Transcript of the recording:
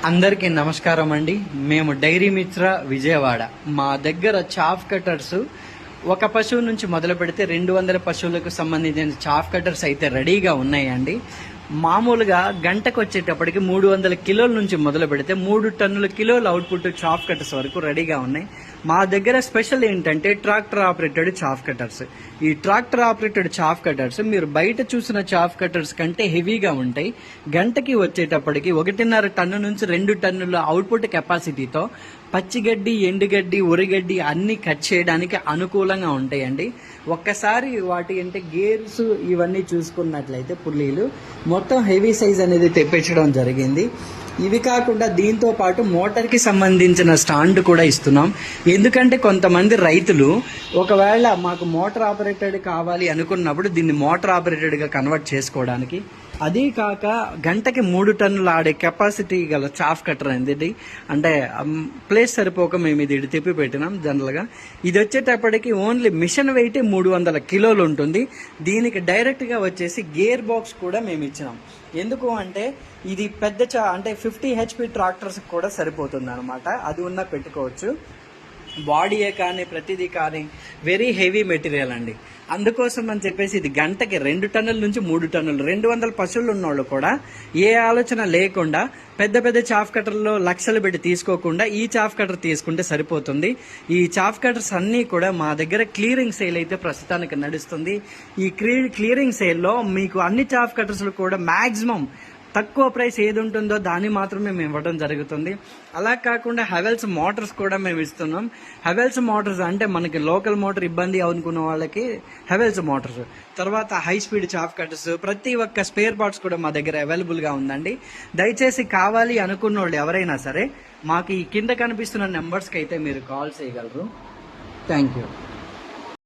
అందరికీ నమస్కారం అండి. మేము డైరీ మిత్ర విజయవాడ. మా దగ్గర చాఫ్ కట్టర్స్ ఒక పశువు నుంచి మొదలు పెడితే 200 పశువులకు సంబంధించిన చాఫ్ కట్టర్స్ అయితే రెడీగా ఉన్నాయండి. మామూలుగా గంటకు వచ్చేటప్పటికి 300 కిలోల నుంచి మొదలు పెడితే 3 టన్నుల కిలోల అవుట్పుట్ చాఫ్ కట్టర్స్ వరకు రెడీగా ఉన్నాయి. మా దగ్గర స్పెషల్ ఏంటంటే ట్రాక్టర్ ఆపరేటెడ్ చాఫ్ కట్టర్స్. ఈ ట్రాక్టర్ ఆపరేటెడ్ చాఫ్ కట్టర్స్ మీరు బయట చూసిన చాఫ్ కట్టర్స్ కంటే హెవీగా ఉంటాయి. గంటకి వచ్చేటప్పటికి 1.5 టన్ను నుంచి 2 టన్నుల అవుట్పుట్ కెపాసిటీతో పచ్చిగడ్డి, ఎండుగడ్డి, ఉరిగడ్డి అన్ని కట్ చేయడానికి అనుకూలంగా ఉంటాయండి. ఒక్కసారి వాటి అంటే గేర్స్ ఇవన్నీ చూసుకున్నట్లయితే పుల్లీలు మొత్తం హెవీ సైజ్ అనేది తెప్పించడం జరిగింది. ఇవి కాకుండా దీంతో పాటు మోటార్కి సంబంధించిన స్టాండ్ కూడా ఇస్తున్నాం. ఎందుకంటే కొంతమంది రైతులు ఒకవేళ మాకు మోటార్ ఆపరేటెడ్ కావాలి అనుకున్నప్పుడు దీన్ని మోటార్ ఆపరేటెడ్గా కన్వర్ట్ చేసుకోవడానికి, అదీ కాక గంటకి 3 టన్నులు ఆడే కెపాసిటీ గల చాఫ్ కట్టర్ అనేది, అంటే ప్లేస్ సరిపోక మేము ఇది తిప్పి పెట్టినాం. జనరల్గా ఇది వచ్చేటప్పటికి ఓన్లీ మిషన్ వెయిట్ 300 కిలోలు ఉంటుంది. దీనికి డైరెక్ట్గా వచ్చేసి గేర్ బాక్స్ కూడా మేము ఇచ్చినాం. ఎందుకు అంటే ఇది పెద్ద అంటే 50 HP ట్రాక్టర్స్ కూడా సరిపోతుంది అనమాట. అది ఉన్నా పెట్టుకోవచ్చు. బాడీయే కానీ ప్రతిదీ కానీ వెరీ హెవీ మెటీరియల్ అండి. అందుకోసం అని చెప్పేసి ఇది గంటకి 2 టన్నుల నుంచి 3 టన్నులు 200 పశువులు ఉన్నోళ్ళు కూడా ఏ ఆలోచన లేకుండా పెద్ద పెద్ద చాఫ్ కట్టర్లో లక్షలు పెట్టి తీసుకోకుండా ఈ చాఫ్ కట్టర్ తీసుకుంటే సరిపోతుంది. ఈ చాఫ్ కట్టర్స్ అన్నీ కూడా మా దగ్గర క్లియరింగ్ సేల్ అయితే ప్రస్తుతానికి నడుస్తుంది. ఈ క్లియరింగ్ సేల్లో మీకు అన్ని చాఫ్ కట్టర్స్లు కూడా మ్యాక్సిమం తక్కువ ప్రైస్ ఏది ఉంటుందో దాన్ని మాత్రమే మేము ఇవ్వడం జరుగుతుంది. అలా కాకుండా హెవెల్స్ మోటార్స్ కూడా మేము ఇస్తున్నాం. హెవెల్స్ మోటార్స్ అంటే మనకి లోకల్ మోటార్ ఇబ్బంది అనుకున్న వాళ్ళకి హెవెల్స్ మోటార్స్, తర్వాత హై స్పీడ్ చాఫ్ కట్టర్స్, ప్రతి ఒక్క స్పేర్ పార్ట్స్ కూడా మా దగ్గర అవైలబుల్గా ఉందండి. దయచేసి కావాలి అనుకున్న వాళ్ళు ఎవరైనా సరే మాకు ఈ కింద కనిపిస్తున్న నెంబర్స్కి అయితే మీరు కాల్ చేయగలరు. Thank you.